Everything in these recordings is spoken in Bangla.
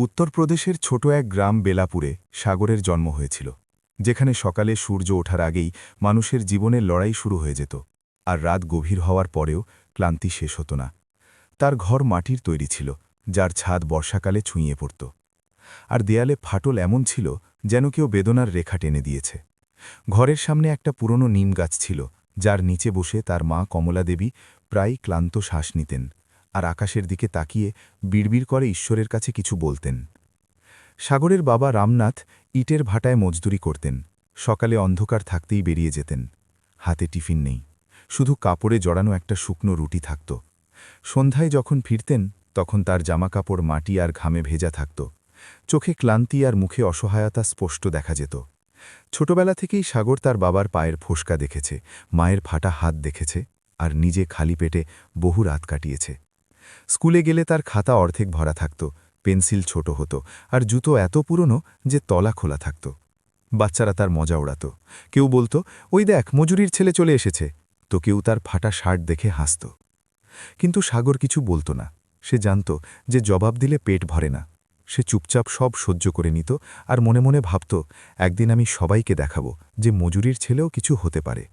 উত্তরপ্রদেশের ছোট এক গ্রাম বেলাপুরে সাগরের জন্ম হয়েছিল, যেখানে সকালে সূর্য ওঠার আগেই মানুষের জীবনের লড়াই শুরু হয়ে যেত, আর রাত গভীর হওয়ার পরেও ক্লান্তি শেষ হতো না। তার ঘর মাটির তৈরি ছিল, যার ছাদ বর্ষাকালে ছুঁয়ে পড়ত, আর দেয়ালে ফাটল এমন ছিল যেন কেউ বেদনার রেখা টেনে দিয়েছে। ঘরের সামনে একটা পুরনো নিম গাছ ছিল, যার নিচে বসে তার মা কমলা দেবী প্রায় ক্লান্ত শ্বাস নিতেন, আর আকাশের দিকে তাকিয়ে বিড়বিড় করে ঈশ্বরের কাছে কিছু বলতেন। সাগরের বাবা রামনাথ ইটের ভাটায় মজদুরি করতেন। সকালে অন্ধকার থাকতেই বেরিয়ে যেতেন। হাতে টিফিন নেই, শুধু কাপড়ে জড়ানো একটা শুকনো রুটি থাকত। সন্ধ্যায় যখন ফিরতেন, তখন তার জামাকাপড় মাটি আর ঘামে ভেজা থাকত। চোখে ক্লান্তি আর মুখে অসহায়তা স্পষ্ট দেখা যেত। ছোটবেলা থেকেই সাগর তার বাবার পায়ের ফোসকা দেখেছে, মায়ের ফাটা হাত দেখেছে, আর নিজে খালি পেটে বহু রাত কাটিয়েছে। স্কুলে গেলে তার খাতা অর্ধেক ভরা থাকত, পেন্সিল ছোট হতো, আর জুতো এত পুরনো যে তলা খোলা থাকত। বাচ্চারা তার মজা ওড়াত। কেউ বলতো, ওই দেখ মজুরির ছেলে চলে এসেছে, তো কেউ তার ফাটা শার্ট দেখে হাসত। কিন্তু সাগর কিছু বলতো না। সে জানত যে জবাব দিলে পেট ভরে না। সে চুপচাপ সব সহ্য করে নিত, আর মনে মনে ভাবত, একদিন আমি সবাইকে দেখাবো যে মজুরির ছেলেও কিছু হতে পারে।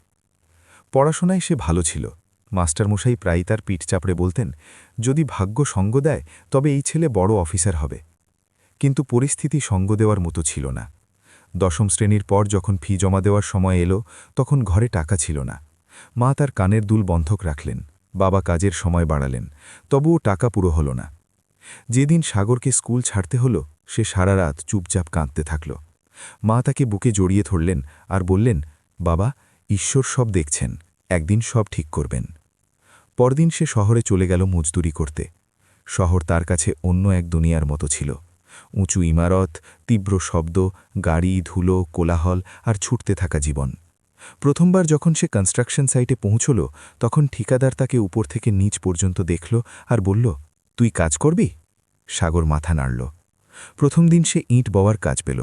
পড়াশোনায় সে ভালো ছিল। মাস্টারমশাই প্রায়ই তার পিঠ চাপড়ে বলতেন, যদি ভাগ্য সঙ্গ দেয় তবে এই ছেলে বড় অফিসার হবে। কিন্তু পরিস্থিতি সঙ্গ দেওয়ার মতো ছিল না। দশম শ্রেণীর পর যখন ফি জমা দেওয়ার সময় এলো, তখন ঘরে টাকা ছিল না। মা তার কানের দুল বন্ধক রাখলেন, বাবা কাজের সময় বাড়ালেন, তবুও টাকা পুরো হল না। যেদিন সাগরকে স্কুল ছাড়তে হলো, সে সারা রাত চুপচাপ কাঁদতে থাকল। মা তাকে বুকে জড়িয়ে ধরলেন আর বললেন, বাবা, ঈশ্বর সব দেখছেন, একদিন সব ঠিক করবেন। পরদিন সে শহরে চলে গেল মজদুরি করতে। শহর তার কাছে অন্য এক দুনিয়ার মতো ছিল। উঁচু ইমারত, তীব্র শব্দ, গাড়ি, ধুলো, কোলাহল আর ছুটতে থাকা জীবন। প্রথমবার যখন সে কনস্ট্রাকশন সাইটে পৌঁছল, তখন ঠিকাদার তাকে উপর থেকে নিচ পর্যন্ত দেখল আর বলল, তুই কাজ করবি? সাগর মাথা নাড়ল। প্রথম দিন সে ইঁট বওয়ার কাজ পেল।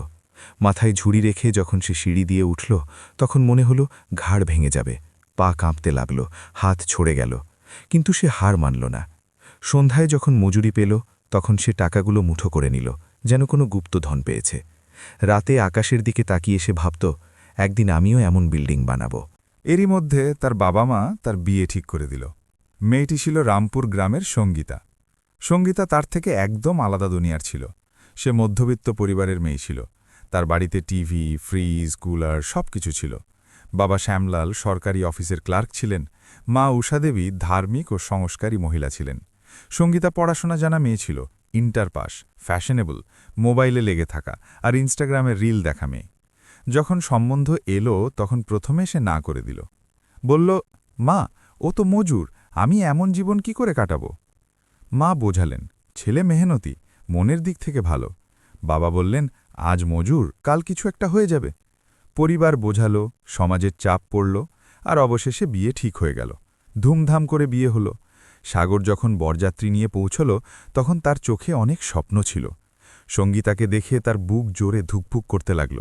মাথায় ঝুড়ি রেখে যখন সে সিঁড়ি দিয়ে উঠল, তখন মনে হলো ঘাড় ভেঙে যাবে। পা কাঁপতে লাগল, হাত ছড়ে গেল। কিন্তু সে হার মানল না। সন্ধ্যায় যখন মজুরি পেল, তখন সে টাকাগুলো মুঠো করে নিল, যেন কোনো গুপ্তধন পেয়েছে। রাতে আকাশের দিকে তাকিয়ে সে ভাবত, একদিন আমিও এমন বিল্ডিং বানাব। এরই মধ্যে তার বাবা মা তার বিয়ে ঠিক করে দিল। মেয়েটি ছিল রামপুর গ্রামের সঙ্গীতা। সঙ্গীতা তার থেকে একদম আলাদা দুনিয়ার ছিল। সে মধ্যবিত্ত পরিবারের মেয়ে ছিল। তার বাড়িতে টিভি, ফ্রিজ, কুলার সব কিছু ছিল। বাবা শ্যামলাল সরকারি অফিসের ক্লার্ক ছিলেন। মা উষাদেবী ধার্মিক ও সংস্কারী মহিলা ছিলেন। সঙ্গীতা পড়াশোনা জানা মেয়ে ছিল, ইন্টার পাস, ফ্যাশনেবল, মোবাইলে লেগে থাকা আর ইনস্টাগ্রামে রিল দেখা মেয়ে। যখন সম্বন্ধ এলো, তখন প্রথমে সে না করে দিল। বলল, মা, ও তো মজুর, আমি এমন জীবন কি করে কাটাব? মা বোঝালেন, ছেলে মেহনতি, মনের দিক থেকে ভালো। বাবা বললেন, আজ মজুর, কাল কিছু একটা হয়ে যাবে। পরিবার বোঝালো, সমাজের চাপ পড়ল, আর অবশেষে বিয়ে ঠিক হয়ে গেল। ধুমধাম করে বিয়ে হলো। সাগর যখন বরযাত্রী নিয়ে পৌঁছল, তখন তার চোখে অনেক স্বপ্ন ছিল। সঙ্গীতাকে দেখে তার বুক জোরে ধুকপুক করতে লাগল।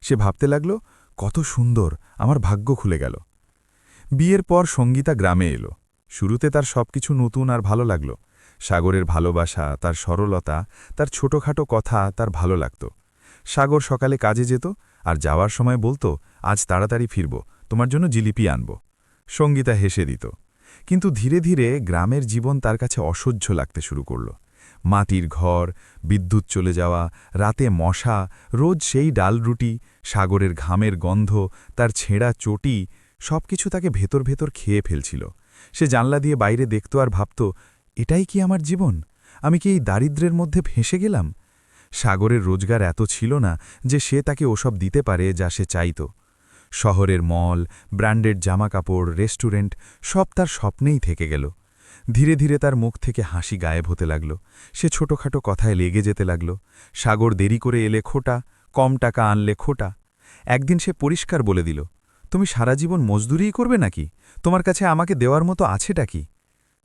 সে ভাবতে লাগল, কত সুন্দর, আমার ভাগ্য খুলে গেল। বিয়ের পর সঙ্গীতা গ্রামে এলো। শুরুতে তার সবকিছু নতুন আর ভালো লাগল। সাগরের ভালোবাসা, তার সরলতা, তার ছোটখাটো কথা তার ভালো লাগত। সাগর সকালে কাজে যেত, আর যাওয়ার সময় বলতো, আজ তাড়াতাড়ি ফিরব, তোমার জন্য জিলিপি আনব। সঙ্গীতা হেসে দিত। কিন্তু ধীরে ধীরে গ্রামের জীবন তার কাছে অসহ্য লাগতে শুরু করল। মাটির ঘর, বিদ্যুৎ চলে যাওয়া, রাতে মশা, রোজ সেই ডাল রুটি, সাগরের ঘামের গন্ধ, তার ছেঁড়া চটি, সবকিছু তাকে ভেতর ভেতর খেয়ে ফেলছিল। সে জানলা দিয়ে বাইরে দেখত আর ভাবত, এটাই কি আমার জীবন? আমি কি এই দারিদ্র্যের মধ্যে ফেঁসে গেলাম? সাগরের রোজগার এত ছিল না যে সে তাকে ওসব দিতে পারে যা সে চাইত। শহরের মল, ব্র্যান্ডেড জামাকাপড়, রেস্টুরেন্ট সব তার স্বপ্নেই থেকে গেল। ধীরে ধীরে তার মুখ থেকে হাসি গায়েব হতে লাগল। সে ছোটখাটো কথায় লেগে যেতে লাগল। সাগর দেরি করে এলে খোটা, কম টাকা আনলে খোটা। একদিন সে পরিষ্কার বলে দিল, তুমি সারা জীবন মজদুরিই করবে নাকি? তোমার কাছে আমাকে দেওয়ার মতো আছেটা কি?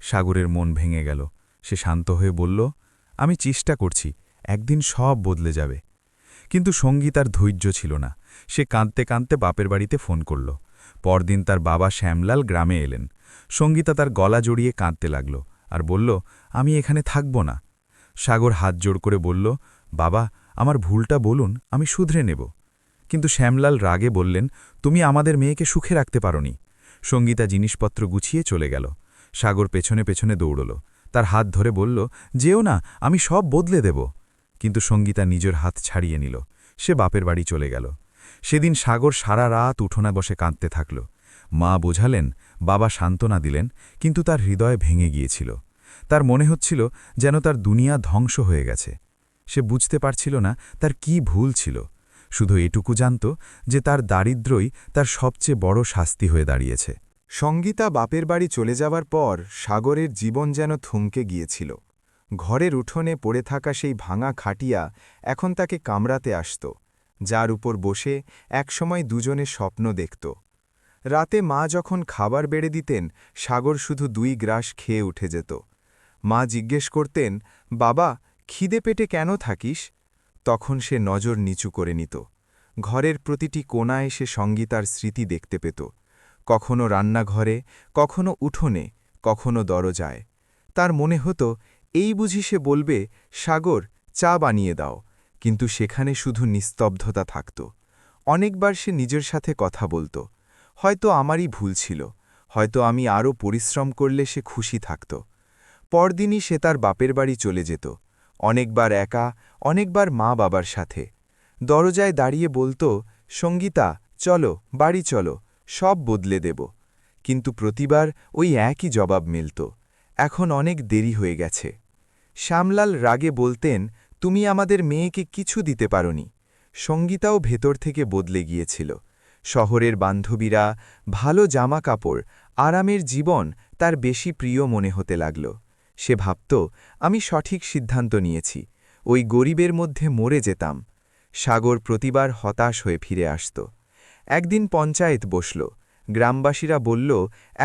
সাগরের মন ভেঙে গেল। সে শান্ত হয়ে বলল, আমি চেষ্টা করছি, একদিন সব বদলে যাবে। কিন্তু সঙ্গীতার ধৈর্য ছিল না। সে কাঁদতে কাঁদতে বাপের বাড়িতে ফোন করল। পরদিন তার বাবা শ্যামলাল গ্রামে এলেন। সঙ্গীতা তার গলা জড়িয়ে কাঁদতে লাগল আর বলল, আমি এখানে থাকব না। সাগর হাত জোড় করে বলল, বাবা, আমার ভুলটা বলুন, আমি শুধরে নেব। কিন্তু শ্যামলাল রাগে বললেন, তুমি আমাদের মেয়েকে সুখে রাখতে পারোনি। সঙ্গীতা জিনিসপত্র গুছিয়ে চলে গেল। সাগর পেছনে পেছনে দৌড়ল, তার হাত ধরে বলল, যেও না, আমি সব বদলে দেব। কিন্তু সঙ্গীতা নিজের হাত ছাড়িয়ে নিল। সে বাপের বাড়ি চলে গেল। সেদিন সাগর সারা রাত উঠোনা বসে কাঁদতে থাকল। মা বোঝালেন, বাবা সান্ত্বনা দিলেন, কিন্তু তার হৃদয় ভেঙে গিয়েছিল। তার মনে হচ্ছিল যেন তার দুনিয়া ধ্বংস হয়ে গেছে। সে বুঝতে পারছিল না তার কি ভুল ছিল, শুধু এটুকু জানত যে তার দারিদ্র্যই তার সবচেয়ে বড় শাস্তি হয়ে দাঁড়িয়েছে। সঙ্গীতা বাপের বাড়ি চলে যাবার পর সাগরের জীবন যেন থমকে গিয়েছিল। ঘরের উঠোনে পড়ে থাকা সেই ভাঙা খাটিয়া এখন তাকে কামড়াতে আসত, যার উপর বসে একসময় দুজনে স্বপ্ন দেখত। রাতে মা যখন খাবার বেড়ে দিতেন, সাগর শুধু 2 গ্রাস খেয়ে উঠে যেত। মা জিজ্ঞেস করতেন, বাবা, খিদে পেটে কেন থাকিস? তখন সে নজর নিচু করে নিত। ঘরের প্রতিটি কোণায় সে সঙ্গীতার স্মৃতি দেখতে পেত, কখনো রান্নাঘরে, কখনো উঠোনে, কখনো দরজায়। তার মনে হতো, এই বুঝি সে বলবে, সাগর, চা বানিয়ে দাও, কিন্তু সেখানে শুধু নিস্তব্ধতা থাকত। অনেকবার সে নিজের সাথে কথা বলত, হয়তো আমারই ভুল ছিল, হয়তো আমি আরও পরিশ্রম করলে সে খুশি থাকত। পরদিনই সে তার বাপের বাড়ি চলে যেত, অনেকবার একা, অনেকবার মা বাবার সাথে। দরজায় দাঁড়িয়ে বলত, সঙ্গীতা, চলো, বাড়ি চলো, সব বদলে দেব। কিন্তু প্রতিবার ওই একই জবাব মিলত, এখন অনেক দেরি হয়ে গেছে। শ্যামলাল রাগে বলতেন, তুমি আমাদের মেয়েকে কিছু দিতে পারোনি। সঙ্গীতাও ভেতর থেকে বদলে গিয়েছিল। শহরের বান্ধবীরা, ভালো জামা কাপড়, আরামের জীবন তার বেশি প্রিয় মনে হতে লাগল। সে ভাবত, আমি সঠিক সিদ্ধান্ত নিয়েছি, ওই গরিবের মধ্যে মরে যেতাম। সাগর প্রতিবার হতাশ হয়ে ফিরে আসত। একদিন পঞ্চায়েত বসল। গ্রামবাসীরা বলল,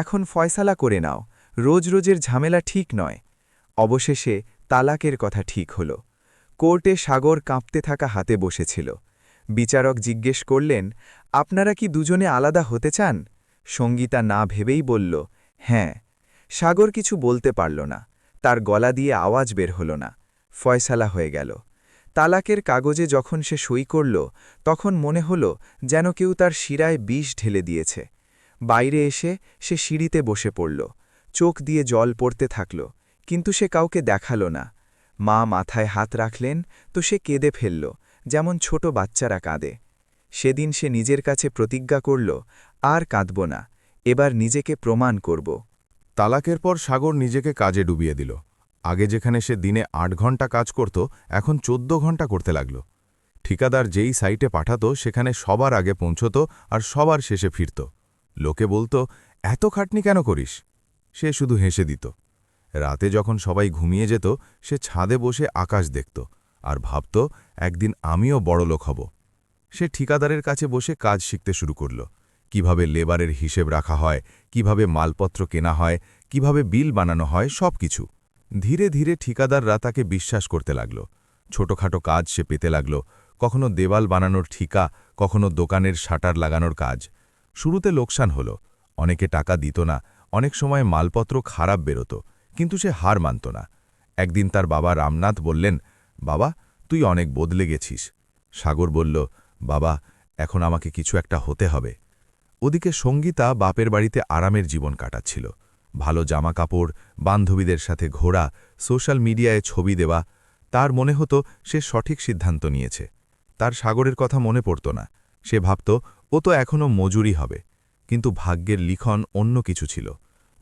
এখন ফয়সালা করে নাও, রোজ রোজের ঝামেলা ঠিক নয়। অবশেষে তালাকের কথা ঠিক হল। কোর্টে সাগর কাঁপতে থাকা হাতে বসেছিল। বিচারক জিজ্ঞেস করলেন, আপনারা কি দুজনে আলাদা হতে চান? সঙ্গীতা না ভেবেই বলল, হ্যাঁ। সাগর কিছু বলতে পারল না, তার গলা দিয়ে আওয়াজ বের হল না। ফয়সালা হয়ে গেল। তালাকের কাগজে যখন সে সই করল, তখন মনে হল যেন কেউ তার শিরায় বিষ ঢেলে দিয়েছে। বাইরে এসে সে সিঁড়িতে বসে পড়ল। চোখ দিয়ে জল পড়তে থাকল, কিন্তু সে কাউকে দেখাল না। মা মাথায় হাত রাখলেন তো সে কেঁদে ফেলল, যেমন ছোট বাচ্চারা কাঁদে। সেদিন সে নিজের কাছে প্রতিজ্ঞা করল, আর কাঁদব না, এবার নিজেকে প্রমাণ করব। তালাকের পর সাগর নিজেকে কাজে ডুবিয়ে দিল। আগে যেখানে সে দিনে 8 ঘন্টা কাজ করত, এখন 14 ঘন্টা করতে লাগল। ঠিকাদার যেই সাইটে পাঠাতো সেখানে সবার আগে পৌঁছত আর সবার শেষে ফিরত। লোকে বলতো, এত খাটনি কেন করিস? সে শুধু হেসে দিত। রাতে যখন সবাই ঘুমিয়ে যেত, সে ছাদে বসে আকাশ দেখত আর ভাবত, একদিন আমিও বড়লোক হব। সে ঠিকাদারের কাছে বসে কাজ শিখতে শুরু করল, কিভাবে লেবারের হিসেব রাখা হয়, কিভাবে মালপত্র কেনা হয়, কিভাবে বিল বানানো হয়, সব কিছু। ধীরে ধীরে ঠিকাদাররা তাকে বিশ্বাস করতে লাগল। ছোটখাটো কাজ সে পেতে লাগল, কখনো দেওয়াল বানানোর ঠিকা, কখনো দোকানের শাটার লাগানোর কাজ। শুরুতে লোকসান হল, অনেকে টাকা দিত না, অনেক সময় মালপত্র খারাপ বেরোত, কিন্তু সে হার মানত না। একদিন তার বাবা রামনাথ বললেন, বাবা, তুই অনেক বদলে গেছিস। সাগর বলল, বাবা, এখন আমাকে কিছু একটা হতে হবে। ওদিকে সঙ্গীতা বাপের বাড়িতে আরামের জীবন কাটাচ্ছিল। ভালো জামা কাপড়, বান্ধবীদের সাথে ঘোরা, সোশ্যাল মিডিয়ায় ছবি দেওয়া। তার মনে হতো সে সঠিক সিদ্ধান্ত নিয়েছে। তার সাগরের কথা মনে পড়ত না। সে ভাবত, ও তো এখনও মজুরি হবে। কিন্তু ভাগ্যের লিখন অন্য কিছু ছিল।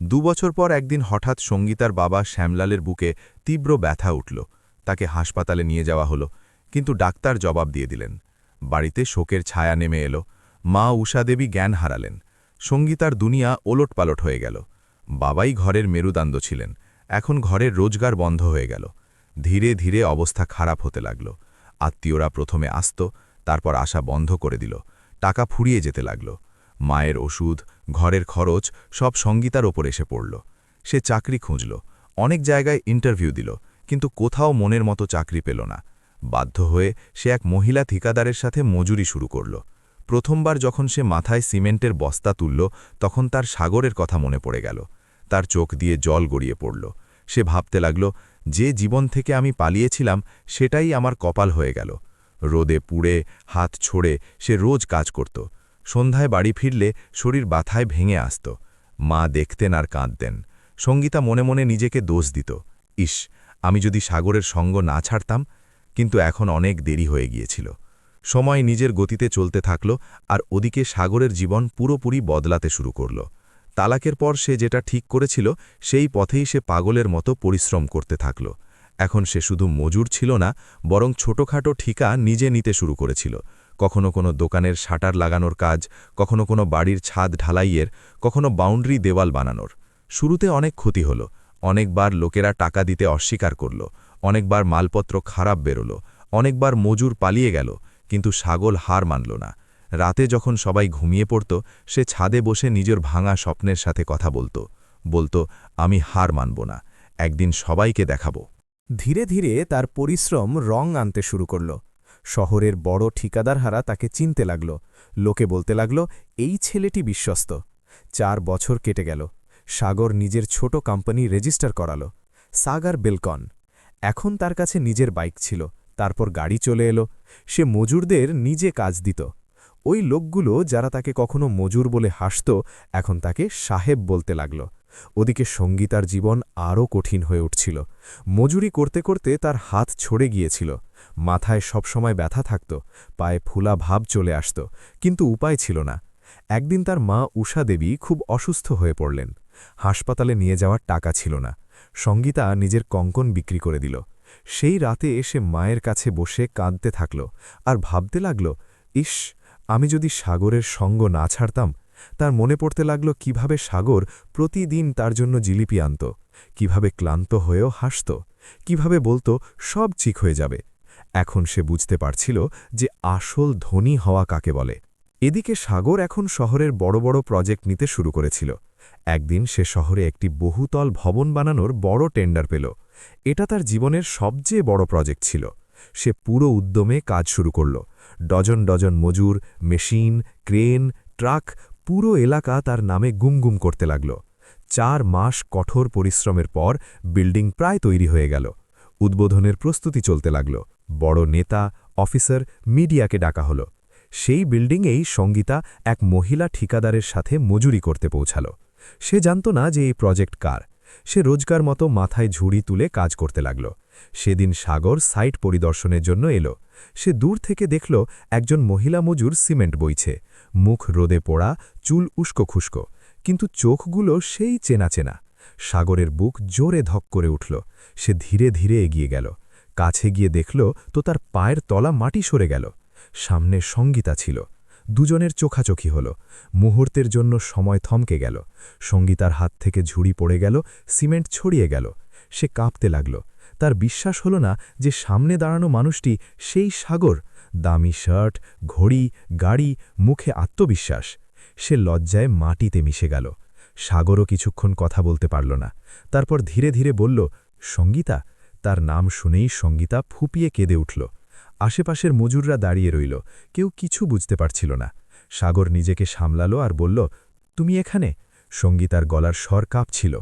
2 বছর পর একদিন হঠাৎ সঙ্গীতার বাবা শ্যামলালের বুকে তীব্র ব্যথা উঠল। তাকে হাসপাতালে নিয়ে যাওয়া হলো, কিন্তু ডাক্তার জবাব দিয়ে দিলেন। বাড়িতে শোকের ছায়া নেমে এলো। মা উষাদেবী জ্ঞান হারালেন। সঙ্গীতার দুনিয়া ওলটপালট হয়ে গেল। বাবাই ঘরের মেরুদণ্ড ছিলেন, এখন ঘরের রোজগার বন্ধ হয়ে গেল। ধীরে ধীরে অবস্থা খারাপ হতে লাগল। আত্মীয়রা প্রথমে আসত, তারপর আসা বন্ধ করে দিল। টাকা ফুরিয়ে যেতে লাগল। মায়ের ওষুধ, ঘরের খরচ সব সঙ্গীতার ওপর এসে পড়ল। সে চাকরি খুঁজল, অনেক জায়গায় ইন্টারভিউ দিল, কিন্তু কোথাও মনের মতো চাকরি পেল না। বাধ্য হয়ে সে এক মহিলা ঠিকাদারের সাথে মজুরি শুরু করল। প্রথমবার যখন সে মাথায় সিমেন্টের বস্তা তুলল, তখন তার সাগরের কথা মনে পড়ে গেল। তার চোখ দিয়ে জল গড়িয়ে পড়ল। সে ভাবতে লাগল, যে জীবন থেকে আমি পালিয়েছিলাম সেটাই আমার কপাল হয়ে গেল। রোদে পুড়ে হাত ছড়ে সে রোজ কাজ করত। সন্ধ্যায় বাড়ি ফিরলে শরীর বাথায় ভেঙে আসত। মা দেখতেন আর কাঁদতেন। সঙ্গীতা মনে মনে নিজেকে দোষ দিত, ইস, আমি যদি সাগরের সঙ্গ না ছাড়তাম। কিন্তু এখন অনেক দেরি হয়ে গিয়েছিল। সময় নিজের গতিতে চলতে থাকল, আর ওদিকে সাগরের জীবন পুরোপুরি বদলাতে শুরু করল। তালাকের পর সে যেটা ঠিক করেছিল সেই পথেই সে পাগলের মতো পরিশ্রম করতে থাকল। এখন সে শুধু মজুর ছিল না, বরং ছোটখাটো ঠিকা নিজে নিতে শুরু করেছিল। কখনো কোনো দোকানের শাটার লাগানোর কাজ, কখনো কোনো বাড়ির ছাদ ঢালাইয়ের, কখনো বাউন্ডারি দেওয়াল বানানোর। শুরুতে অনেক ক্ষতি হলো। অনেকবার লোকেরা টাকা দিতে অস্বীকার করল, অনেকবার মালপত্র খারাপ বেরোল, অনেকবার মজুর পালিয়ে গেল, কিন্তু সাগর হার মানল না। রাতে যখন সবাই ঘুমিয়ে পড়ত, সে ছাদে বসে নিজের ভাঙা স্বপ্নের সাথে কথা বলতো, আমি হার মানব না, একদিন সবাইকে দেখাবো। ধীরে ধীরে তার পরিশ্রম রং আনতে শুরু করল। শহরের বড় ঠিকাদারহারা তাকে চিনতে লাগল। লোকে বলতে লাগল, এই ছেলেটি বিশ্বস্ত। 4 বছর কেটে গেল। সাগর নিজের ছোট কোম্পানি রেজিস্টার করাল, সাগার বেলকন। এখন তার কাছে নিজের বাইক ছিল, তারপর গাড়ি চলে এলো। সে মজুরদের নিজে কাজ দিত। ওই লোকগুলো যারা তাকে কখনো মজুর বলে হাসত, এখন তাকে সাহেব বলতে লাগল। ওদিকে সঙ্গীতার জীবন আরও কঠিন হয়ে উঠছিল। মজুরি করতে করতে তার হাত ছড়ে গিয়েছিল। মাথায় সবসময় ব্যথা থাকত, পায়ে ফুলা ভাব চলে আসত, কিন্তু উপায় ছিল না। একদিন তার মা উষা দেবী খুব অসুস্থ হয়ে পড়লেন। হাসপাতালে নিয়ে যাওয়ার টাকা ছিল না। সঙ্গীতা নিজের কঙ্কন বিক্রি করে দিল। সেই রাতে এসে মায়ের কাছে বসে কাঁদতে থাকল, আর ভাবতে লাগল, ইস, আমি যদি সাগরের সঙ্গ না ছাড়তাম। তার মনে পড়তে লাগল কিভাবে সাগর প্রতিদিন তার জন্য জিলিপি আনত, কিভাবে ক্লান্ত হয়েও হাসত, কিভাবে বলতো সব ঠিক হয়ে যাবে। এখন সে বুঝতে পারছিল যে আসল ধনী হওয়া কাকে বলে। এদিকে সাগর এখন শহরের বড় বড় প্রজেক্ট নিতে শুরু করেছিল। একদিন সে শহরে একটি বহুতল ভবন বানানোর বড় টেন্ডার পেল। এটা তার জীবনের সবচেয়ে বড় প্রজেক্ট ছিল। সে পুরো উদ্যমে কাজ শুরু করল। ডজন ডজন মজুর, মেশিন, ক্রেন, ট্রাক, পুরো এলাকা তার নামে গুমগুম করতে লাগল। 4 মাস কঠোর পরিশ্রমের পর বিল্ডিং প্রায় তৈরি হয়ে গেল। উদ্বোধনের প্রস্তুতি চলতে লাগল। বড় নেতা, অফিসার, মিডিয়াকে ডাকা হল। সেই বিল্ডিংয়েই সঙ্গীতা এক মহিলা ঠিকাদারের সাথে মজুরি করতে পৌঁছাল। সে জানত না যে এই প্রজেক্ট কার। সে রোজকার মতো মাথায় ঝুড়ি তুলে কাজ করতে লাগল। সেদিন সাগর সাইট পরিদর্শনের জন্য এলো। সে দূর থেকে দেখল একজন মহিলা মজুর সিমেন্ট বইছে, মুখ রোদে পোড়া, চুল উস্কো খুস্কো, কিন্তু চোখগুলো সেই চেনা চেনা। সাগরের বুক জোরে ধক করে উঠল। সে ধীরে ধীরে এগিয়ে গেল। কাছে গিয়ে দেখল তো তার পায়ের তলা মাটি সরে গেল। সামনে সঙ্গীতা ছিল। দুজনের চোখাচোখি হল। মুহূর্তের জন্য সময় থমকে গেল। সঙ্গীতার হাত থেকে ঝুড়ি পড়ে গেল, সিমেন্ট ছড়িয়ে গেল। সে কাঁপতে লাগল। তার বিশ্বাস হল না যে সামনে দাঁড়ানো মানুষটি সেই সাগর। দামি শার্ট, ঘড়ি, গাড়ি, মুখে আত্মবিশ্বাস। সে লজ্জায় মাটিতে মিশে গেল। সাগরও কিছুক্ষণ কথা বলতে পারল না। তারপর ধীরে ধীরে বলল, সঙ্গীতা। তার নাম শুনেই সঙ্গীতা ফুপিয়ে কেঁদে উঠল। আশেপাশের মজুররা দাঁড়িয়ে রইল, কেউ কিছু বুঝতে পারছিল না। সাগর নিজেকে সামলালো আর বলল, তুমি এখানে? সঙ্গীতার গলার স্বর কাঁপছিল।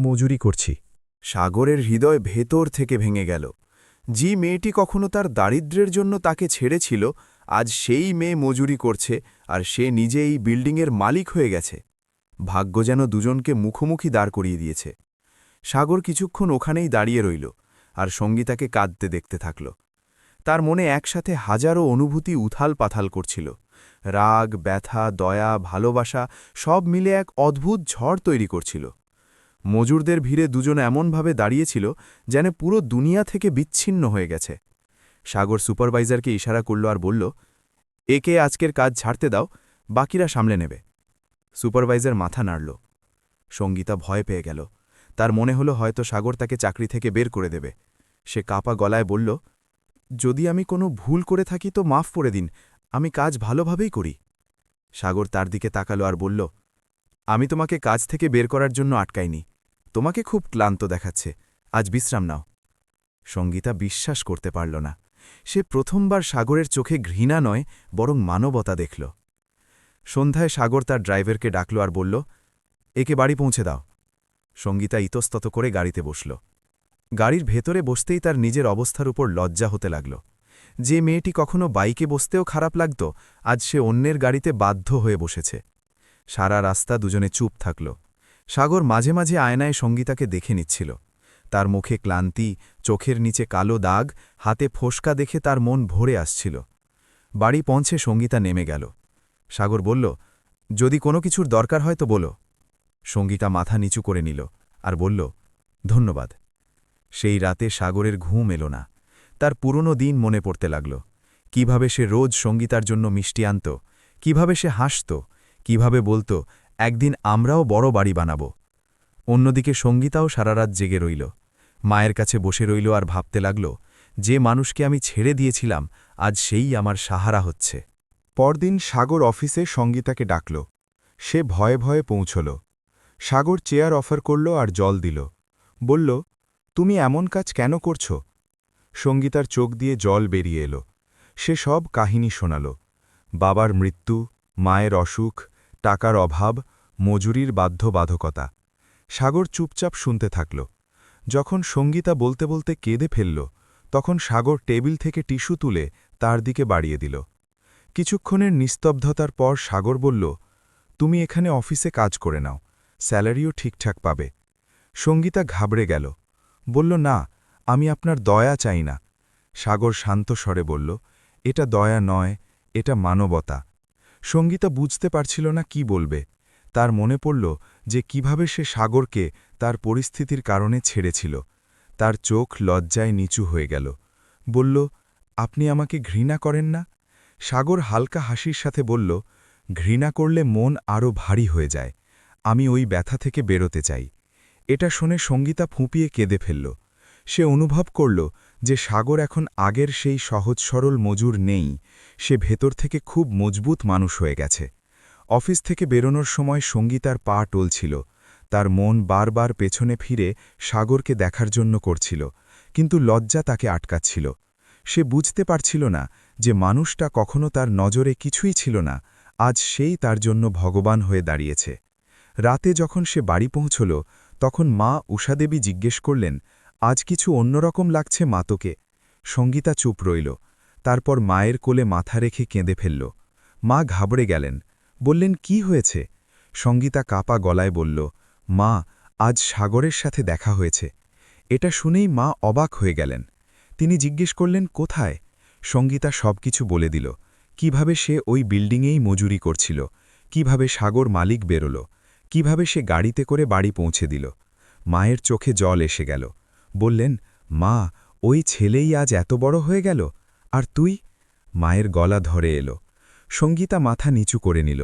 মজুরি করছি। সাগরের হৃদয় ভেতর থেকে ভেঙে গেল। যে মেয়েটি কখনো তার দারিদ্র্যের জন্য তাকে ছেড়েছিল, আজ সেই মেয়ে মজুরি করছে, আর সে নিজে এই বিল্ডিংয়ের মালিক হয়ে গেছে। ভাগ্য যেন দুজনকে মুখোমুখি দাঁড় করিয়ে দিয়েছে। সাগর কিছুক্ষণ ওখানেই দাঁড়িয়ে রইল, আর সঙ্গীতাকে কাঁদতে দেখতে থাকল। তার মনে একসাথে হাজারো অনুভূতি উথাল পাথাল করছিল। রাগ, ব্যথা, দয়া, ভালোবাসা সব মিলে এক অদ্ভুত ঝড় তৈরি করছিল। মজুরদের ভিড়ে দুজন এমনভাবে দাঁড়িয়েছিল যেন পুরো দুনিয়া থেকে বিচ্ছিন্ন হয়ে গেছে। সাগর সুপারভাইজারকে ইশারা করল আর বলল, একে আজকের কাজ ছাড়তে দাও, বাকিরা সামলে নেবে। সুপারভাইজার মাথা নাড়ল। সঙ্গীতা ভয় পেয়ে গেল। তার মনে হলো হয়তো সাগর তাকে চাকরি থেকে বের করে দেবে। সে কাপা গলায় বলল, যদি আমি কোনো ভুল করে থাকি তো মাফ করে দিন, আমি কাজ ভালোভাবেই করি। সাগর তার দিকে তাকালো আর বলল, আমি তোমাকে কাজ থেকে বের করার জন্য আটকাইনি। তোমাকে খুব ক্লান্ত দেখাচ্ছে, আজ বিশ্রাম নাও। সঙ্গীতা বিশ্বাস করতে পারল না। সে প্রথমবার সাগরের চোখে ঘৃণা নয়, বরং মানবতা দেখল। সন্ধ্যায় সাগর তার ড্রাইভারকে ডাকল আর বলল, একে বাড়ি পৌঁছে দাও। সঙ্গীতা ইতস্তত করে গাড়িতে বসল। গাড়ির ভেতরে বসতেই তার নিজের অবস্থার উপর লজ্জা হতে লাগল। যে মেয়েটি কখনো বাইকে বসতেও খারাপ লাগত, আজ সে অন্যের গাড়িতে বাধ্য হয়ে বসেছে। সারা রাস্তা দুজনে চুপ থাকল। সাগর মাঝে মাঝে আয়নায় সঙ্গীতাকে দেখে নিচ্ছিল। তার মুখে ক্লান্তি, চোখের নিচে কালো দাগ, হাতে ফোসকা দেখে তার মন ভরে আসছিল। বাড়ি পৌঁছে সঙ্গীতা নেমে গেল। সাগর বলল, যদি কোনো কিছুর দরকার হয় তো বলো। সঙ্গীতা মাথা নিচু করে নিল আর বলল, ধন্যবাদ। সেই রাতে সাগরের ঘুম এলো না। তার পুরনো দিন মনে পড়তে লাগল। কিভাবে সে রোজ সঙ্গীতার জন্য মিষ্টি আনত, কিভাবে সে হাসত, কিভাবে বলতো, একদিন আমরাও বড় বাড়ি বানাব। অন্যদিকে সঙ্গীতাও সারারাত জেগে রইল। মায়ের কাছে বসে রইল আর ভাবতে লাগল, যে মানুষকে আমি ছেড়ে দিয়েছিলাম আজ সেই আমার সাহারা হচ্ছে। পরদিন সাগর অফিসে সঙ্গীতাকে ডাকল। সে ভয়ে ভয়ে পৌঁছল। সাগর চেয়ার অফার করল আর জল দিল। বলল, তুমি এমন কাজ কেন করছ? সঙ্গীতার চোখ দিয়ে জল বেরিয়ে এলো। সে সব কাহিনী শোনাল। বাবার মৃত্যু, মায়ের অসুখ, টাকার অভাব, মজুরির বাধ্যবাধকতা। সাগর চুপচাপ শুনতে থাকল। যখন সঙ্গীতা বলতে বলতে কেঁদে ফেলল, তখন সাগর টেবিল থেকে টিস্যু তুলে তার দিকে বাড়িয়ে দিল। কিছুক্ষণের নিস্তব্ধতার পর সাগর বলল, তুমি এখানে অফিসে কাজ করে নাও, স্যালারিও ঠিকঠাক পাবে। সঙ্গীতা ঘাবড়ে গেল। বলল, না, আমি আপনার দয়া চাই না। সাগর শান্ত স্বরে বলল, এটা দয়া নয়, এটা মানবতা। সঙ্গীতা বুঝতে পারছিল না কি বলবে। তার মনে পড়ল যে কিভাবে সে সাগরকে তার পরিস্থিতির কারণে ছেড়েছিল। তার চোখ লজ্জায় নিচু হয়ে গেল। বলল, আপনি আমাকে ঘৃণা করেন না? সাগর হালকা হাসির সাথে বলল, ঘৃণা করলে মন আরও ভারী হয়ে যায়। আমি ওই ব্যথা থেকে বেরোতে চাই। এটা শুনে সঙ্গীতা ফুঁপিয়ে কেঁদে ফেলল। সে অনুভব করল যে সাগর এখন আগের সেই সহজ সরল মজুর নেই। সে ভেতর থেকে খুব মজবুত মানুষ হয়ে গেছে। অফিস থেকে বেরোনোর সময় সঙ্গীতার পা টলছিল। তার মন বারবার পেছনে ফিরে সাগরকে দেখার জন্য করছিল, কিন্তু লজ্জা তাকে আটকাচ্ছিল। সে বুঝতে পারছিল না যে মানুষটা কখনো তার নজরে কিছুই ছিল না, আজ সেই তার জন্য ভগবান হয়ে দাঁড়িয়েছে। রাতে যখন সে বাড়ি পৌঁছল, তখন মা উষাদেবী জিজ্ঞেস করলেন, আজ কিছু অন্যরকম লাগছে মাতোকে? সঙ্গীতা চুপ রইল। তারপর মায়ের কোলে মাথা রেখে কেঁদে ফেলল। মা ঘাবড়ে গেলেন। বললেন, কি হয়েছে? সঙ্গীতা কাপা গলায় বলল, মা, আজ সাগরের সাথে দেখা হয়েছে। এটা শুনেই মা অবাক হয়ে গেলেন। তিনি জিজ্ঞেস করলেন, কোথায়? সঙ্গীতা সবকিছু বলে দিল। কিভাবে সে ওই বিল্ডিংয়েই মজুরি করছিল, কিভাবে সাগর মালিক বেরোল, কিভাবে সে গাড়িতে করে বাড়ি পৌঁছে দিল। মায়ের চোখে জল এসে গেল। বললেন, মা, ওই ছেলেই আজ এত বড় হয়ে গেল, আর তুই? মায়ের গলা ধরে এলো। সঙ্গীতা মাথা নিচু করে নিল।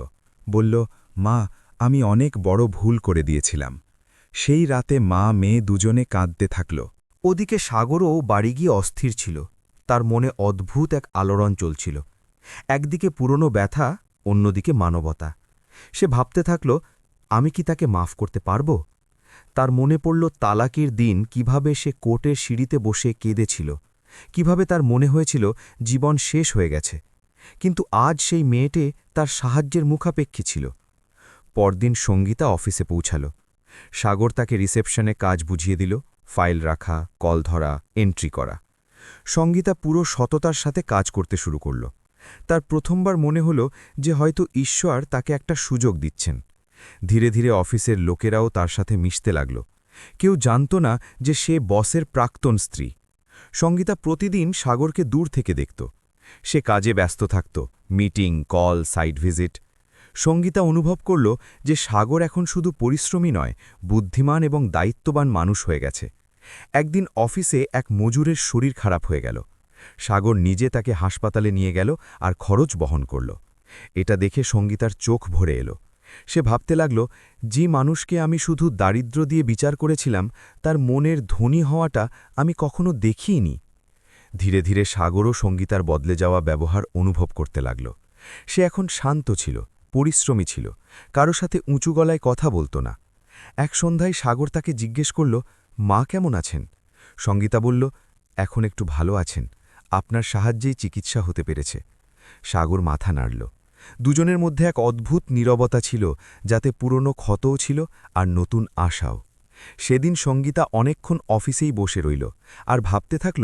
বলল, মা, আমি অনেক বড় ভুল করে দিয়েছিলাম। সেই রাতে মা মেয়ে দুজনে কাঁদতে থাকল। ওদিকে সাগরও বাড়ি গিয়ে অস্থির ছিল। তার মনে অদ্ভুত এক আলোড়ন চলছিল। একদিকে পুরনো ব্যথা, অন্যদিকে মানবতা। সে ভাবতে থাকল, আমি কি তাকে মাফ করতে পারব? তার মনে পড়ল তালাকের দিন কিভাবে সে কোর্টের সিঁড়িতে বসে কেঁদেছিল, কিভাবে তার মনে হয়েছিল জীবন শেষ হয়ে গেছে। কিন্তু আজ সেই মেয়েটে তার সাহায্যের মুখাপেক্ষী ছিল। পরদিন সঙ্গীতা অফিসে পৌঁছাল। সাগর তাকে রিসেপশনে কাজ বুঝিয়ে দিল, ফাইল রাখা, কল ধরা, এন্ট্রি করা। সঙ্গীতা পুরো সততার সাথে কাজ করতে শুরু করল। তার প্রথমবার মনে হল যে হয়তো ঈশ্বর তাকে একটা সুযোগ দিচ্ছেন। ধীরে ধীরে অফিসের লোকেরাও তার সাথে মিশতে লাগল। কেউ জানত না যে সে বসের প্রাক্তন স্ত্রী। সঙ্গীতা প্রতিদিন সাগরকে দূর থেকে দেখত। সে কাজে ব্যস্ত থাকত, meeting, call, site visit. Sangeeta অনুভব করল যে সাগর এখন শুধু পরিশ্রমী নয়, বুদ্ধিমান এবং দায়িত্ববান মানুষ হয়ে গেছে। একদিন অফিসে এক মজুরের শরীর খারাপ হয়ে গেল। সাগর নিজে তাকে হাসপাতালে নিয়ে গেল আর খরচ বহন করল। এটা দেখে সঙ্গীতার চোখ ভরে এলো। সে ভাবতে লাগল, যে মানুষকে আমি শুধু দারিদ্র্য দিয়ে বিচার করেছিলাম, তার মনের ধনী হওয়াটা আমি কখনো দেখিনি। ধীরে ধীরে সাগরও সঙ্গীতার বদলে যাওয়া ব্যবহার অনুভব করতে লাগল। সে এখন শান্ত ছিল, পরিশ্রমী ছিল, কারো সাথে উঁচু গলায় কথা বলত না। এক সন্ধ্যায় সাগর তাকে জিজ্ঞেস করল, মা কেমন আছেন? সঙ্গীতা বলল, এখন একটু ভালো আছেন, আপনার সাহায্যেই চিকিৎসা হতে পেরেছে। সাগর মাথা নাড়ল। দুজনের মধ্যে এক অদ্ভুত নীরবতা ছিল, যাতে পুরনো ক্ষতও ছিল আর নতুন আশাও। সেদিন সঙ্গীতা অনেকক্ষণ অফিসেই বসে রইল আর ভাবতে থাকল,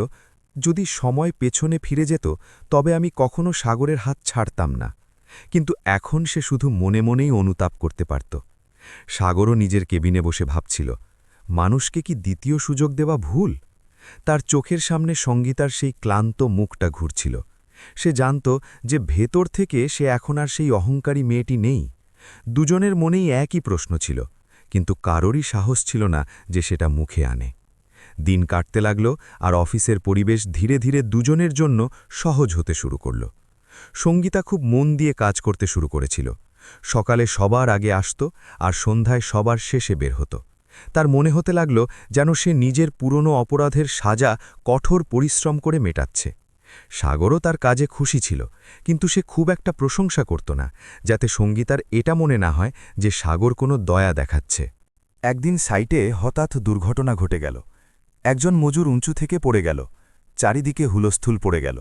যদি সময় পেছনে ফিরে যেত তবে আমি কখনো সাগরের হাত ছাড়তাম না। কিন্তু এখন সে শুধু মনে মনেই অনুতাপ করতে পারত। সাগরও নিজের কেবিনে বসে ভাবছিল, মানুষকে কি দ্বিতীয় সুযোগ দেওয়া ভুল? তার চোখের সামনে সঙ্গীতার সেই ক্লান্ত মুখটা ঘুরছিল। সে জানত যে ভেতর থেকে সে এখন আর সেই অহংকারী মেয়েটি নেই। দুজনের মনেই একই প্রশ্ন ছিল, কিন্তু কারোরই সাহস ছিল না যে সেটা মুখে আনে। দিন কাটতে লাগল আর অফিসের পরিবেশ ধীরে ধীরে দুজনের জন্য সহজ হতে শুরু করল। সঙ্গীতা খুব মন দিয়ে কাজ করতে শুরু করেছিল। সকালে সবার আগে আসত আর সন্ধ্যায় সবার শেষে বের হতো। তার মনে হতে লাগল যেন সে নিজের পুরনো অপরাধের সাজা কঠোর পরিশ্রম করে মেটাচ্ছে। সাগরও তার কাজে খুশি ছিল, কিন্তু সে খুব একটা প্রশংসা করত না, যাতে সঙ্গীতার এটা মনে না হয় যে সাগর কোনো দয়া দেখাচ্ছে। একদিন সাইটে হঠাৎ দুর্ঘটনা ঘটে গেল। একজন মজুর উঁচু থেকে পড়ে গেল, চারিদিকে হুলস্থুল পড়ে গেল।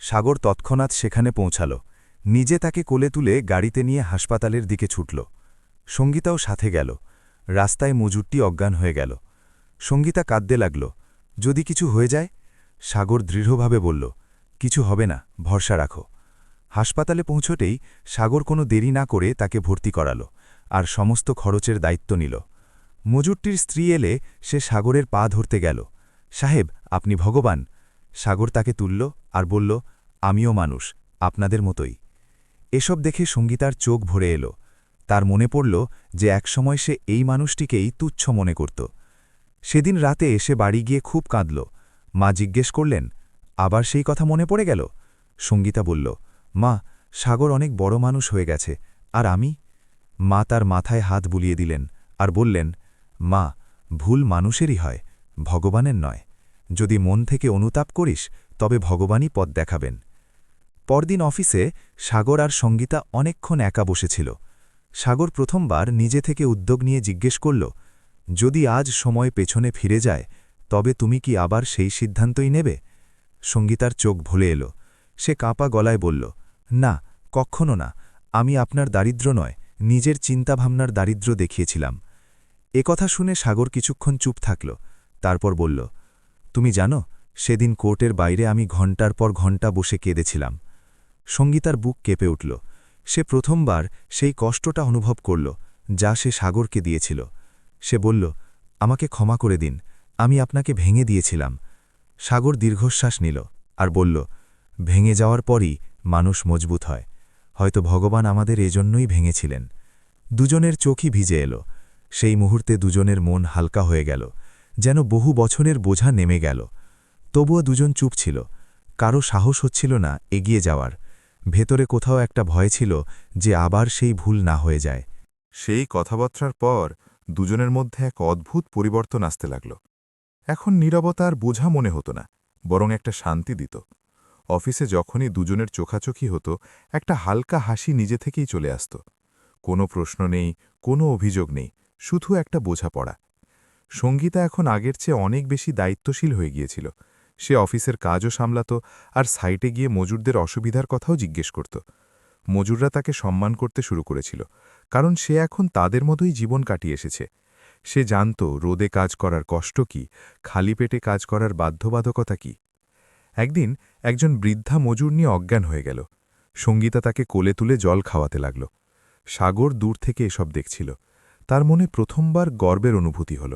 সাগর তৎক্ষণাৎ সেখানে পৌঁছাল, নিজে তাকে কোলে তুলে গাড়িতে নিয়ে হাসপাতালের দিকে ছুটল। সঙ্গীতাও সাথে গেল। রাস্তায় মজুরটি অজ্ঞান হয়ে গেল। সঙ্গীতা কাঁদতে লাগল, যদি কিছু হয়ে যায়? সাগর দৃঢ়ভাবে বলল, কিছু হবে না, ভরসা রাখো। হাসপাতালে পৌঁছতেই সাগর কোনো দেরি না করে তাকে ভর্তি করাল আর সমস্ত খরচের দায়িত্ব নিল। মজুরটির স্ত্রী এলে সে সাগরের পা ধরতে গেল। সাহেব, আপনি ভগবান। সাগর তাকে তুলল আর বলল, আমিও মানুষ, আপনাদের মতোই। এসব দেখে সঙ্গীতার চোখ ভরে এলো। তার মনে পড়ল যে একসময় সে এই মানুষটিকেই তুচ্ছ মনে করত। সেদিন রাতে এসে বাড়ি গিয়ে খুব কাঁদল। মা জিজ্ঞেস করলেন, আবার সেই কথা মনে পড়ে গেল? সঙ্গীতা বলল, মা, সাগর অনেক বড় মানুষ হয়ে গেছে, আর আমি? মা তার মাথায় হাত বুলিয়ে দিলেন আর বললেন, মা, ভুল মানুষেরই হয়, ভগবানের নয়। যদি মন থেকে অনুতাপ করিস তবে ভগবানই পথ দেখাবেন। পরদিন অফিসে সাগর আর সঙ্গীতা অনেকক্ষণ একা বসেছিল। সাগর প্রথমবার নিজে থেকে উদ্যোগ নিয়ে জিজ্ঞেস করল, যদি আজ সময় পেছনে ফিরে যায় তবে তুমি কি আবার সেই সিদ্ধান্তই নেবে? সঙ্গীতার চোখ ভুলে এলো। সে কাঁপা গলায় বলল, না, কখনো না। আমি আপনার দারিদ্র নয়, নিজের চিন্তাভাবনার দারিদ্র দেখিয়েছিলাম। কথা শুনে সাগর কিছুক্ষণ চুপ থাকল। তারপর বলল, তুমি জানো, সেদিন কোর্টের বাইরে আমি ঘণ্টার পর ঘণ্টা বসে কেঁদেছিলাম। সঙ্গীতার বুক কেঁপে উঠল। সে প্রথমবার সেই কষ্টটা অনুভব করল যা সে সাগরকে দিয়েছিল। সে বলল, আমাকে ক্ষমা করে দিন, আমি আপনাকে ভেঙে দিয়েছিলাম। সাগর দীর্ঘশ্বাস নিল আর বলল, ভেঙে যাওয়ার পরই মানুষ মজবুত হয়। হয়তো ভগবান আমাদের এজন্যই ভেঙেছিলেন। দুজনের চোখই ভিজে এলো। সেই মুহূর্তে দুজনের মন হালকা হয়ে গেল, যেন বহু বছরের বোঝা নেমে গেল। তবুও দুজন চুপ ছিল। কারো সাহস হচ্ছিল না এগিয়ে যাওয়ার। ভেতরে কোথাও একটা ভয় ছিল যে আবার সেই ভুল না হয়ে যায়। সেই কথাবার্তার পর দুজনের মধ্যে এক অদ্ভুত পরিবর্তন আসতে লাগল। এখন নীরবতা আর বোঝা মনে হতো না, বরং একটা শান্তি দিত। অফিসে যখনই দুজনের চোখাচোখি হতো, একটা হালকা হাসি নিজে থেকেই চলে আসত। কোনো প্রশ্ন নেই, কোনো অভিযোগ নেই, শুধু একটা বোঝাপড়া। সঙ্গীতা এখন আগের চেয়ে অনেক বেশি দায়িত্বশীল হয়ে গিয়েছিল। সে অফিসের কাজও সামলাত আর সাইটে গিয়ে মজুরদের অসুবিধার কথাও জিজ্ঞেস করত। মজুররা তাকে সম্মান করতে শুরু করেছিল, কারণ সে এখন তাদের মতোই জীবন কাটিয়ে এসেছে। সে জানত রোদে কাজ করার কষ্ট কি, খালি পেটে কাজ করার বাধ্যবাধকতা কি। একদিন একজন বৃদ্ধা মজুর নিয়ে অজ্ঞান হয়ে গেল। সঙ্গীতা তাকে কোলে তুলে জল খাওয়াতে লাগল। সাগর দূর থেকে এসব দেখছিল। তার মনে প্রথমবার গর্বের অনুভূতি হল।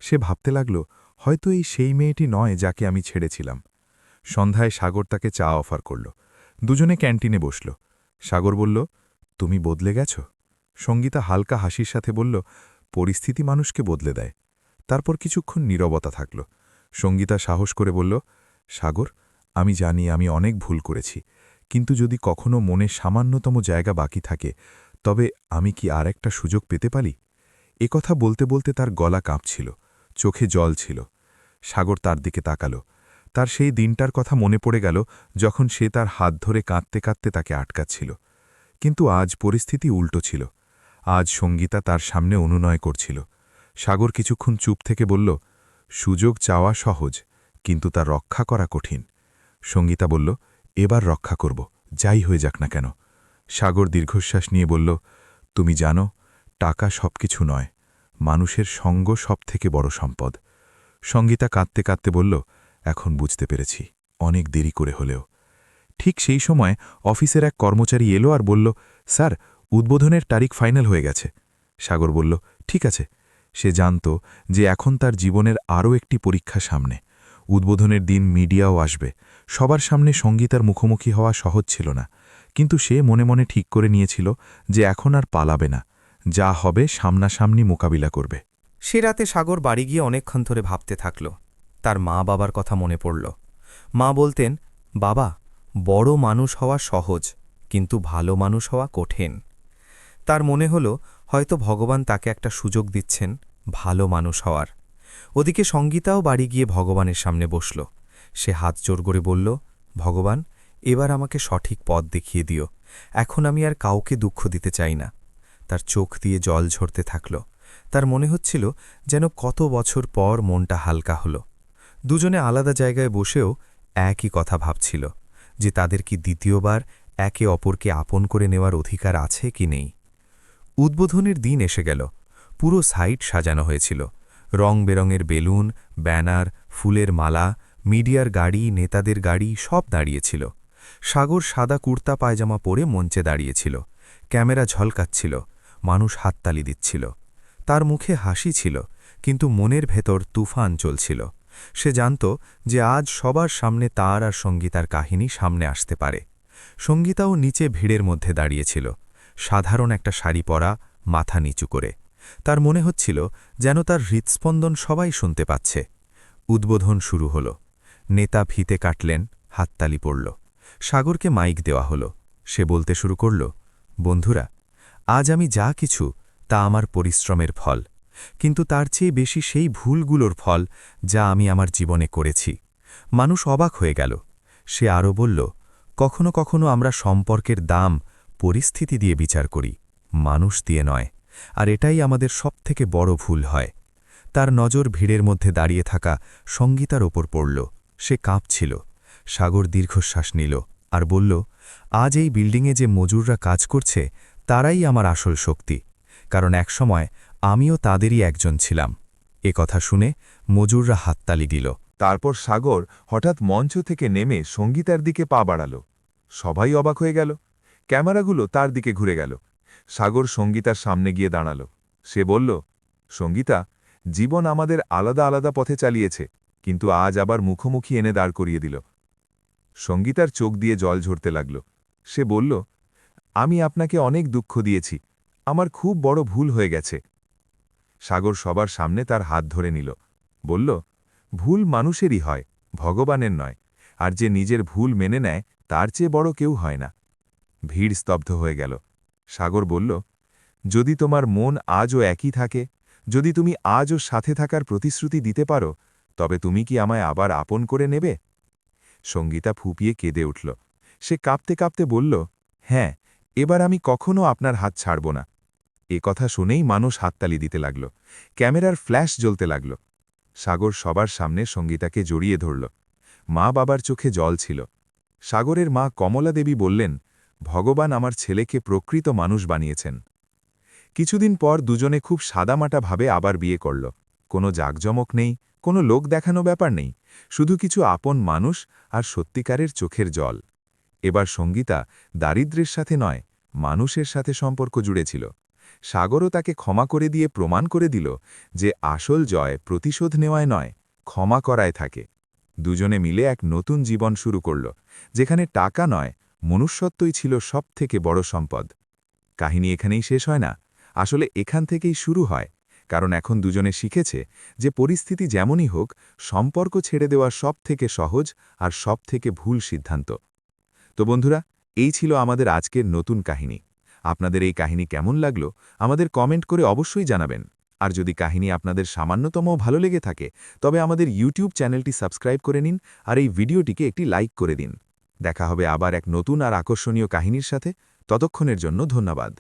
সে ভাবতে লাগল, হয়তো এই সেই মেয়েটি নয় যাকে আমি ছেড়েছিলাম। সন্ধ্যায় সাগর তাকে চা অফার করল। দুজনে ক্যান্টিনে বসল। সাগর বলল, তুমি বদলে গেছ? সঙ্গীতা হালকা হাসির সাথে বলল, পরিস্থিতি মানুষকে বদলে দেয়। তারপর কিছুক্ষণ নীরবতা থাকল। সঙ্গীতা সাহস করে বলল, সাগর, আমি জানি আমি অনেক ভুল করেছি, কিন্তু যদি কখনো মনে সামান্যতম জায়গা বাকি থাকে তবে আমি কি আর একটা সুযোগ পেতে পারি? কথা বলতে বলতে তার গলা কাঁপছিল, চোখে জল ছিল। সাগর তার দিকে তাকাল। তার সেই দিনটার কথা মনে পড়ে গেল যখন সে তার হাত ধরে কাঁদতে কাঁদতে তাকে আটকাচ্ছিল। কিন্তু আজ পরিস্থিতি উল্টো ছিল। আজ সঙ্গীতা তার সামনে অনুনয় করছিল। সাগর কিছুক্ষণ চুপ থেকে বলল, সুযোগ চাওয়া সহজ, কিন্তু তা রক্ষা করা কঠিন। সঙ্গীতা বলল, এবার রক্ষা করব, যাই হয়ে যাক না কেন। সাগর দীর্ঘশ্বাস নিয়ে বলল, তুমি জানো, টাকা সবকিছু নয়, মানুষের সঙ্গ সবথেকে বড় সম্পদ। সঙ্গীতা কাঁদতে কাঁদতে বলল, এখন বুঝতে পেরেছি, অনেক দেরি করে হলেও। ঠিক সেই সময় অফিসের এক কর্মচারী এলো আর বলল, স্যার, উদ্বোধনের তারিখ ফাইনাল হয়ে গেছে। সাগর বলল, ঠিক আছে। সে জানত যে এখন তার জীবনের আরও একটি পরীক্ষা সামনে। উদ্বোধনের দিন মিডিয়াও আসবে, সবার সামনে সঙ্গীতার মুখোমুখি হওয়া সহজ ছিল না, কিন্তু সে মনে মনে ঠিক করে নিয়েছিল যে এখন আর পালাবে না, যা হবে সামনাসামনি মোকাবিলা করবে। সে রাতে সাগর বাড়ি গিয়ে অনেকক্ষণ ধরে ভাবতে থাকল। তার মা বাবার কথা মনে পড়ল। মা বলতেন, বাবা, বড় মানুষ হওয়া সহজ, কিন্তু ভালো মানুষ হওয়া কঠিন। তার মনে হল হয়তো ভগবান তাকে একটা সুযোগ দিচ্ছেন ভালো মানুষ হওয়ার। ওদিকে সঙ্গীতাও বাড়ি গিয়ে ভগবানের সামনে বসল। সে হাত জোর করে বলল, ভগবান, এবার আমাকে সঠিক পথ দেখিয়ে দিও। এখন আমি আর কাউকে দুঃখ দিতে চাই না। তার চোখ দিয়ে জল ঝরতে থাকল। তার মনে হচ্ছিল যেন কত বছর পর মনটা হালকা হল। দুজনে আলাদা জায়গায় বসেও একই কথা ভাবছিল, যে তাদের কি দ্বিতীয়বার একে অপরকে আপন করে নেওয়ার অধিকার আছে কি নেই। উদ্বোধনের দিন এসে গেল। পুরো সাইট সাজানো হয়েছিল। রং বেরঙের বেলুন, ব্যানার, ফুলের মালা, মিডিয়ার গাড়ি, নেতাদের গাড়ি সব দাঁড়িয়েছিল। সাগর সাদা কুর্তা পায়জামা পরে মঞ্চে দাঁড়িয়েছিল। ক্যামেরা ঝলকাচ্ছিল, মানুষ হাততালি দিচ্ছিল। তার মুখে হাসি ছিল, কিন্তু মনের ভেতর তুফান চলছিল। সে জানত যে আজ সবার সামনে তার আর সঙ্গীতার কাহিনী সামনে আসতে পারে। সঙ্গীতাও নিচে ভিড়ের মধ্যে দাঁড়িয়েছিল, সাধারণ একটা শাড়ি পরা, মাথা নিচু করে। তার মনে হচ্ছিল যেন তার হৃৎস্পন্দন সবাই শুনতে পাচ্ছে। উদ্বোধন শুরু হল। নেতা ফিতে কাটলেন, হাততালি পড়ল। সাগরকে মাইক দেওয়া হল। সে বলতে শুরু করল, বন্ধুরা, আজ আমি যা কিছু তা আমার পরিশ্রমের ফল, কিন্তু তার চেয়ে বেশি সেই ভুলগুলোর ফল যা আমি আমার জীবনে করেছি। মানুষ অবাক হয়ে গেল। সে আরও বলল, কখনো কখনো আমরা সম্পর্কের দাম পরিস্থিতি দিয়ে বিচার করি, মানুষ দিয়ে নয়, আর এটাই আমাদের সবথেকে বড় ভুল হয়। তার নজর ভিড়ের মধ্যে দাঁড়িয়ে থাকা সঙ্গীতার ওপর পড়ল। সে কাঁপছিল। সাগর দীর্ঘশ্বাস নিল আর বলল, আজ এই বিল্ডিংয়ে যে মজুররা কাজ করছে তারাই আমার আসল শক্তি, কারণ একসময় আমিও তাদেরই একজন ছিলাম। এ কথা শুনে মজুররা হাততালি দিল। তারপর সাগর হঠাৎ মঞ্চ থেকে নেমে সঙ্গীতার দিকে পা বাড়াল। সবাই অবাক হয়ে গেল। ক্যামেরাগুলো তার দিকে ঘুরে গেল। সাগর সঙ্গীতার সামনে গিয়ে দাঁড়াল। সে বলল, সঙ্গীতা, জীবন আমাদের আলাদা আলাদা পথে চালিয়েছে, কিন্তু আজ আবার মুখোমুখি এনে দাঁড় করিয়ে দিল। সঙ্গীতার চোখ দিয়ে জল ঝরতে লাগল। সে বলল, আমি আপনাকে অনেক দুঃখ দিয়েছি, আমার খুব বড় ভুল হয়ে গেছে। সাগর সবার সামনে তার হাত ধরে নিল, বলল, ভুল মানুষেরই হয়, ভগবানের নয়, আর যে নিজের ভুল মেনে নেয় তার চেয়ে বড় কেউ হয় না। ভিড় স্তব্ধ হয়ে গেল। সাগর বলল, যদি তোমার মন আজও একই থাকে, যদি তুমি আজও সাথে থাকার প্রতিশ্রুতি দিতে পারো, তবে তুমি কি আমায় আবার আপন করে নেবে? সঙ্গীতা ফুপিয়ে কেঁদে উঠল। সে কাঁপতে কাঁপতে বলল, হ্যাঁ, এবার আমি কখনো আপনার হাত ছাড়ব না। এ কথা শুনেই মানুষ হাততালি দিতে লাগল। ক্যামেরার ফ্ল্যাশ জ্বলতে লাগল। সাগর সবার সামনে সঙ্গীতাকে জড়িয়ে ধরল। মা বাবার চোখে জল ছিল। সাগরের মা কমলা দেবী বললেন, ভগবান আমার ছেলেকে প্রকৃত মানুষ বানিয়েছেন। কিছুদিন পর দুজনে খুব সাদামাটাভাবে আবার বিয়ে করল। কোনো জাঁকজমক নেই, কোনো লোক দেখানো ব্যাপার নেই, শুধু কিছু আপন মানুষ আর সত্যিকারের চোখের জল। এবার সঙ্গীতা দারিদ্র্যের সাথে নয়, মানুষের সাথে সম্পর্ক জুড়েছিল। সাগরও তাকে ক্ষমা করে দিয়ে প্রমাণ করে দিল যে আসল জয় প্রতিশোধ নেওয়ায় নয়, ক্ষমা করায় থাকে। দুজনে মিলে এক নতুন জীবন শুরু করল, যেখানে টাকা নয়, মনুষ্যত্বই ছিল সবথেকে বড় সম্পদ। কাহিনী এখানেই শেষ হয় না, আসলে এখান থেকেই শুরু হয়, কারণ এখন দুজনে শিখেছে যে পরিস্থিতি যেমনই হোক, সম্পর্ক ছেড়ে দেওয়া সবথেকে সহজ আর সবথেকে ভুল সিদ্ধান্ত। তো বন্ধুরা, এই ছিল আমাদের আজকের নতুন কাহিনী। আপনাদের এই কাহিনী কেমন লাগলো আমাদের কমেন্ট করে অবশ্যই জানাবেন। আর যদি কাহিনী আপনাদের সামান্যতমও ভালো লেগে থাকে, তবে আমাদের ইউটিউব চ্যানেলটি সাবস্ক্রাইব করে নিন আর এই ভিডিওটিকে একটি লাইক করে দিন। দেখা হবে আবার এক নতুন আর আকর্ষণীয় কাহিনীর সাথে। ততক্ষণের জন্য ধন্যবাদ।